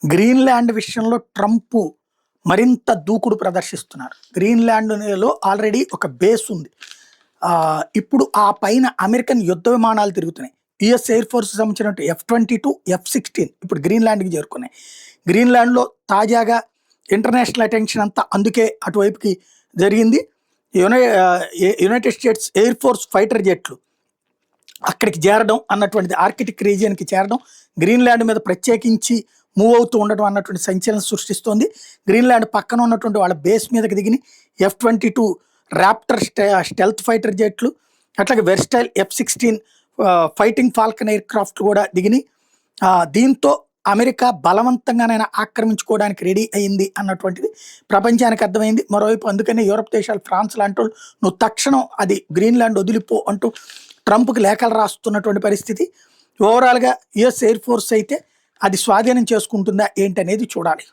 Greenland విషయంలో Trump మరింత దూకుడు ప్రదర్శిస్తున్నారు. గ్రీన్లాండ్లో ఆల్రెడీ ఒక బేస్ ఉంది. ఇప్పుడు ఆ పైన అమెరికన్ యుద్ధ విమానాలు తిరుగుతున్నాయి. US air force సంబంధించినట్టు F-22, F-16 ఇప్పుడు గ్రీన్లాండ్కి చేరుకున్నాయి. గ్రీన్లాండ్లో తాజాగా ఇంటర్నేషనల్ అటెన్షన్ అంతా అందుకే అటువైపుకి జరిగింది. United States Air Force fighter జెట్లు అక్కడికి చేరడం అన్నటువంటిది, ఆర్కిటిక్ రీజియన్కి చేరడం, గ్రీన్లాండ్ మీద ప్రత్యేకించి మూవ్ అవుతూ ఉండడం అన్నటువంటి సంచలనం సృష్టిస్తోంది. గ్రీన్లాండ్ పక్కన ఉన్నటువంటి వాళ్ళ బేస్ మీదకి దిగిన F-22 ర్యాప్టర్ స్టెల్త్ ఫైటర్ జెట్లు, అట్లాగే versatile F-16 fighting Falcon air craft కూడా దిగినాయి. దీంతో అమెరికా బలవంతంగానైనా ఆక్రమించుకోవడానికి రెడీ అయింది అన్నటువంటిది ప్రపంచానికి అర్థమైంది. మరోవైపు అందుకనే యూరప్ దేశాలు, ఫ్రాన్స్ లాంటి వాళ్ళు నువ్వు తక్షణం అది గ్రీన్లాండ్ వదిలిపో అంటూ ట్రంప్కి లేఖలు రాస్తున్నటువంటి పరిస్థితి. ఓవరాల్గా యుఎస్ ఎయిర్ ఫోర్స్ అయితే అది స్వాధీనం చేసుకుంటుందా ఏంటనేది చూడాలి.